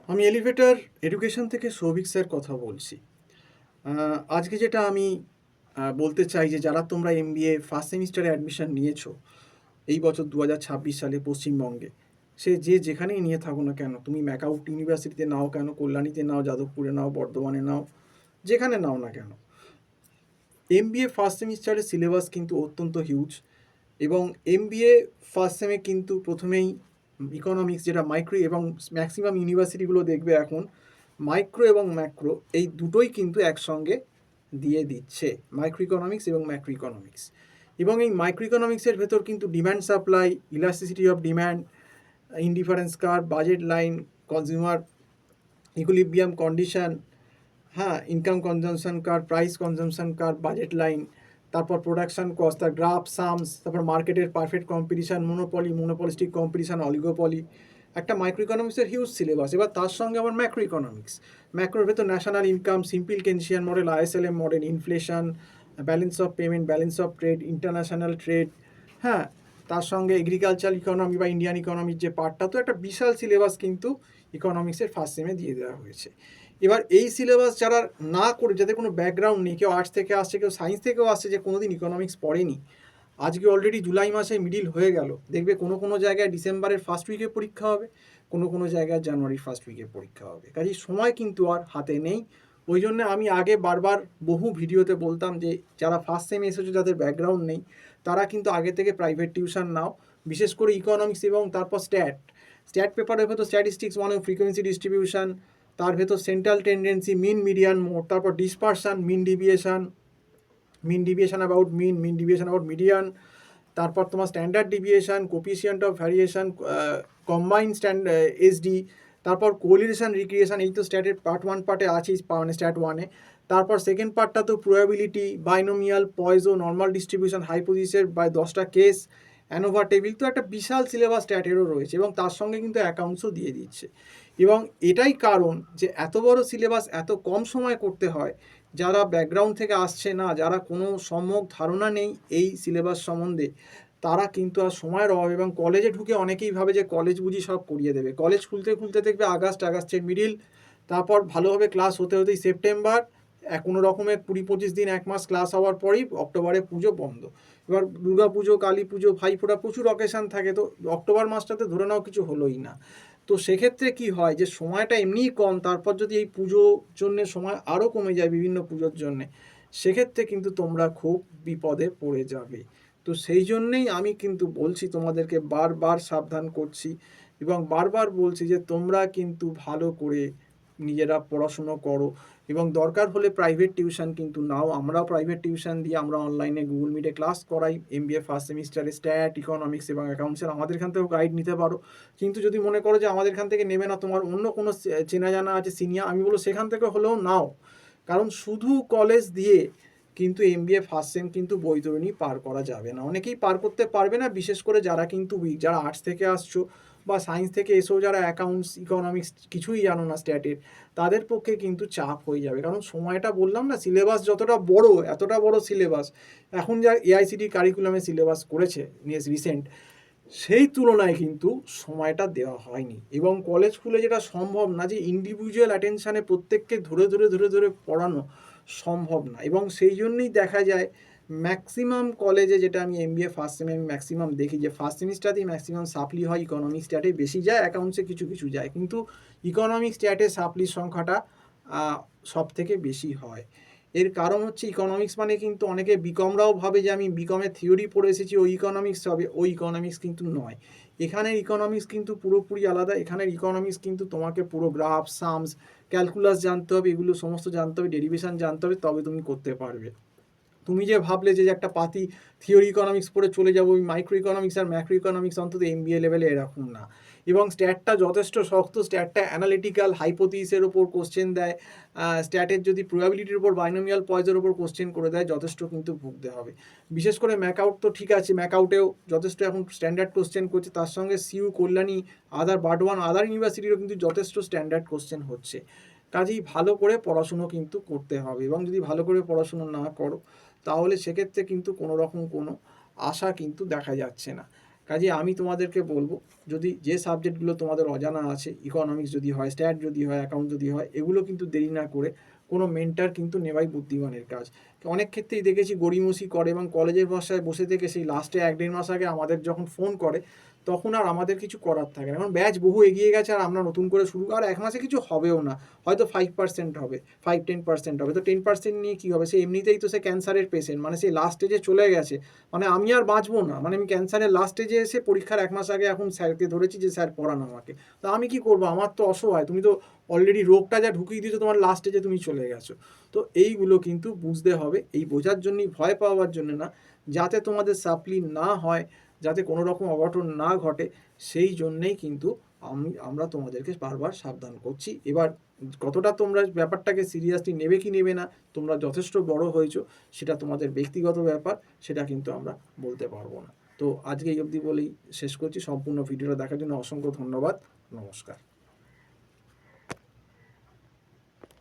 আমি elevator education থেকে Souvik sir কথা বলছি। আজকে যেটা আমি বলতে চাই যে যারা তোমরা এমবিএ ফার্স্ট সেমিস্টারে অ্যাডমিশন নিয়েছো এই বছর 2026 সালে পশ্চিমবঙ্গে, সে যে যেখানেই নিয়ে থাকো না কেন, তুমি ম্যাকআউট ইউনিভার্সিটিতে নাও কেন, কল্যাণীতে নাও, যাদবপুরে নাও, বর্ধমানে নাও, যেখানে নাও না কেন, এমবিএ ফার্স্ট সেমিস্টারের সিলেবাস কিন্তু অত্যন্ত হিউজ। এবং এমবিএ ফার্স্ট সেমে কিন্তু প্রথমেই ইকোনমিক্স, যেটা মাইক্রো, এবং ম্যাক্সিমাম ইউনিভার্সিটিগুলো দেখবে এখন মাইক্রো এবং ম্যাক্রো এই দুটোই কিন্তু একসঙ্গে দিয়ে দিচ্ছে, মাইক্রো ইকোনমিক্স এবং ম্যাক্রো ইকোনমিক্স। এবং এই মাইক্রো ইকোনমিক্সের ভেতর কিন্তু demand supply, elasticity of demand, indifference curve, budget line, consumer equilibrium condition, হ্যাঁ, income consumption curve, price consumption curve, budget line, তারপর প্রোডাকশন কস্ট, তার গ্রাফ, সামস, তারপর মার্কেটের perfect competition, monopolistic competition, oligopoly, একটা মাইক্রো ইকোনমিক্সের হিউজ সিলেবাস। এবার তার সঙ্গে আবার ম্যাক্রো ইকোনমিক্স, ম্যাক্রোর ভেতর national income, simple Keynesian model, IS LM model, inflation, balance of payment, balance of trade, international trade, হ্যাঁ, তার সঙ্গে এগ্রিকালচার ইকোনমি বা ইন্ডিয়ান ইকোনমির যে পার্টটা, তো একটা বিশাল সিলেবাস কিন্তু ইকোনমিক্সের ফার্স্ট সেমে দিয়ে দেওয়া হয়েছে। এবার এই সিলেবাস যারা না করে, যাদের কোনো ব্যাকগ্রাউন্ড নেই, কেউ আর্টস থেকে আসছে, কেউ সায়েন্স থেকেও আসছে, যে কোনোদিন ইকোনমিক্স পড়েনি, আজকে অলরেডি জুলাই মাসে মিডিল হয়ে গেল, দেখবে কোনো কোনো জায়গায় ডিসেম্বরের ফার্স্ট উইকে পরীক্ষা হবে, কোনো কোনো জায়গায় জানুয়ারির ফার্স্ট উইকে পরীক্ষা হবে। কাজেই সময় কিন্তু আর হাতে নেই। ওই জন্য আমি আগে বারবার বহু ভিডিওতে বলতাম যে যারা ফার্স্ট সেমে এসেছো, যাদের ব্যাকগ্রাউন্ড নেই, তারা কিন্তু আগে থেকে প্রাইভেট টিউশন নাও, বিশেষ করে ইকোনমিক্স এবং তারপর স্ট্যাট পেপারের ভেতর স্ট্যাটিস্টিক্স মানে ফ্রিকোয়েন্সি ডিস্ট্রিবিউশন, তার ভেতর central tendency, mean, median, mode, তারপর dispersion, mean deviation about mean deviation about median, তারপর তোমার standard deviation, coefficient of variation, combined SD, তারপর কোরিলেশন রিক্রিয়েশন, এই তো স্ট্যাটের পার্ট 1 পার্টে আছেই, মানে স্ট্যাট 1-এ। তারপর সেকেন্ড পার্টটা তো probability, binomial, Poisson, normal distribution, hypothesis by 10টা কেস, অ্যানোভা টেবিল, তো একটা বিশাল সিলেবাস স্ট্যাটেরও রয়েছে, এবং তার সঙ্গে কিন্তু অ্যাকাউন্টসও দিয়ে দিচ্ছে। এবং এটাই কারণ যে এত বড় সিলেবাস এত কম সময় করতে হয়। যারা ব্যাকগ্রাউন্ড থেকে আসছে না, যারা কোনো সম্যক ধারণা নেই এই সিলেবাস সম্বন্ধে, তারা কিন্তু আর সময়ের অভাব, এবং কলেজে ঢুকে অনেকেই ভাবে যে কলেজ বুঝি সব করিয়ে দেবে। কলেজ খুলতে খুলতে দেখবে আগস্টের মিডিল, তারপর ভালোভাবে ক্লাস হতে হতেই সেপ্টেম্বর, কোনো রকমের 20-25 দিন, 1 মাস ক্লাস হওয়ার পরেই অক্টোবরে পুজো বন্ধ। এবার দুর্গা পুজো, কালী পুজো, ভাইফোঁটা, প্রচুর অকেশান থাকে, তো অক্টোবর মাসটাতে ধরে নাও কিছু হলোই না। তো সেক্ষেত্রে কি হয় যে সময়টা এমনিই কম, তারপর যদি এই পুজোর জন্যে সময় আরও কমে যায় বিভিন্ন পুজোর জন্যে, সেক্ষেত্রে কিন্তু তোমরা খুব বিপদে পড়ে যাবে। তো সেই জন্যেই আমি কিন্তু বলছি, তোমাদেরকে বারবার সাবধান করছি এবং বারবার বলছি যে তোমরা কিন্তু ভালো করে নিজেরা পড়াশুনো করো, এবং দরকার হলে প্রাইভেট টিউশন কিন্তু নাও। আমরাও প্রাইভেট টিউশন দিয়ে, আমরা অনলাইনে গুগল মিটে ক্লাস করাই এমবিএ ফার্স্ট সেমিস্টারে স্ট্যাট, ইকোনমিক্স এবং অ্যাকাউন্টসের। আমাদের এখান থেকেও গাইড নিতে পারো। কিন্তু যদি মনে করো যে আমাদের এখান থেকে নেবে না, তোমার অন্য কোনো চেনা জানা আছে সিনিয়র, আমি বলবো সেখান থেকে হলেও নাও। কারণ শুধু কলেজ দিয়ে কিন্তু এমবিএ ফার্স্ট সেম কিন্তু বৈতরণী পার করা যাবে না। অনেকেই পার করতে পারবে না, বিশেষ করে যারা কিন্তু উইক, যারা আর্টস থেকে আসছো বা সায়েন্স থেকে এসেও যারা অ্যাকাউন্টস, ইকোনমিক্স কিছুই জানো না স্ট্যাটের, তাদের পক্ষে কিন্তু চাপ হয়ে যাবে। কারণ সময়টা বললাম না, সিলেবাস যতটা বড়, এতটা বড় সিলেবাস এখন যা এআইসিটি কারিকুলামে সিলেবাস করেছে রিসেন্ট, সেই তুলনায় কিন্তু সময়টা দেওয়া হয়নি। এবং কলেজ স্কুলে যেটা সম্ভব না, যে ইন্ডিভিজুয়াল অ্যাটেনশানে প্রত্যেককে ধরে ধরে ধরে ধরে পড়ানো সম্ভব না। এবং সেই জন্যই দেখা যায় ম্যাক্সিমাম কলেজে, যেটা আমি এমবিএ ফার্স্ট সেমে আমি ম্যাক্সিমাম দেখি, যে ফার্স্ট সেমিস্টারতেই ম্যাক্সিমাম সাপ্লি হয়, ইকোনমিক্স স্ট্যাটে বেশি যায়, অ্যাকাউন্টসে কিছু কিছু যায়, কিন্তু ইকোনমিক্স স্ট্যাটে সাপ্লির সংখ্যাটা সব থেকে বেশি হয়। এর কারণ হচ্ছে ইকোনমিক্স মানে কিন্তু অনেকে বিকমরাও ভাবে যে আমি বিকমের থিওরি পড়ে এসেছি, ওই ইকোনমিক্স হবে, ওই ইকোনমিক্স কিন্তু নয়। এখানের ইকোনমিক্স কিন্তু পুরোপুরি আলাদা। এখানের ইকোনমিক্স কিন্তু তোমাকে পুরো গ্রাফ, সামস, ক্যালকুলাস জানতে হবে, এগুলো সমস্ত জানতে হবে, ডেরিভেশন জানতে হবে, তবে তুমি করতে পারবে। তুমি যে ভাবলে যে একটা পাতি থিওরি ইকোনমিক্স পড়ে চলে যাবো, ওই মাইক্রো ইকোনমিক্স আর ম্যাক্রো ইকোনমিক্স অন্তত এমবিএ লেভেলে, এরকম না। এবং স্ট্যাটটা যথেষ্ট শক্ত, স্ট্যাটটা অ্যানালিটিক্যাল, হাইপোথিসিসের ওপর কোশ্চেন দেয়। স্ট্যাটের যদি প্রবাবিলিটির ওপর, বাইনোমিয়াল পয়েজের ওপর কোশ্চেন করে দেয়, যথেষ্ট কিন্তু ভুগতে হবে। বিশেষ করে ম্যাকআউট তো ঠিক আছে, ম্যাকআউটেও যথেষ্ট এখন স্ট্যান্ডার্ড কোশ্চেন করছে, তার সঙ্গে সিইউ, কল্যাণী, বার্ডওয়ান, আদার ইউনিভার্সিটিরও কিন্তু যথেষ্ট স্ট্যান্ডার্ড কোশ্চেন হচ্ছে। কাজেই ভালো করে পড়াশুনো কিন্তু করতে হবে, এবং যদি ভালো করে পড়াশুনো না করো, তাহলে সেক্ষেত্রে কিন্তু কোনো রকম কোনো আশা কিন্তু দেখা যাচ্ছে না। কাজেই আমি তোমাদেরকে বলব, যদি যে সাবজেক্টগুলো তোমাদের অজানা আছে, ইকোনমিক্স যদি হয়, স্ট্যাট যদি হয়, অ্যাকাউন্ট যদি হয়, এগুলো কিন্তু দেরি না করে কোনো মেন্টর কিন্তু নেওয়াই বুদ্ধিমানের কাজ। অনেক ক্ষেত্রেই দেখেছি গড়িমসি করে এবং কলেজের ভাষায় বসে থেকে সেই লাস্টে 1-1.5 মাস আগে আমাদের যখন ফোন করে, তখন আর আমাদের কিছু করার থাকে না। এখন ব্যাচ বহু এগিয়ে গেছে আর আমরা নতুন করে শুরু, আর 1 মাসে কিছু হবেও না। হয়তো 5% হবে, 5-10% হবে। তো 10% নিয়ে কী হবে? সে এমনিতেই তো সে ক্যান্সারের পেশেন্ট, মানে সেই লাস্ট স্টেজে চলে গেছে। মানে আমি আর বাঁচবো না, মানে আমি ক্যান্সারের লাস্ট স্টেজে এসে পরীক্ষার 1 মাস আগে এখন স্যারকে ধরেছি যে স্যার পড়ান আমাকে। তো আমি কি করবো? আমার তো অসহায়। তুমি তো অলরেডি রোগটা যা ঢুকিয়ে দিয়েছো, তোমার লাস্ট স্টেজে তুমি চলে গেছো। তো এইগুলো কিন্তু বুঝতে হবে, এই বোঝার জন্যই, ভয় পাওয়ার জন্য না, যাতে তোমাদের সাপ্লি না হয়, যাতে কোনো রকম অঘটন না ঘটে, সেই জন্যেই কিন্তু আমরা তোমাদেরকে বারবার সাবধান করছি। এবার কতটা তোমরা ব্যাপারটাকে সিরিয়াসলি নেবে কি নেবে না, তোমরা যথেষ্ট বড় হয়েছো, সেটা তোমাদের ব্যক্তিগত ব্যাপার, সেটা কিন্তু আমরা বলতে পারবো না। তো আজকে এই অবধি বলেই শেষ করছি। সম্পূর্ণ ভিডিওটা দেখার জন্য অসংখ্য ধন্যবাদ। নমস্কার।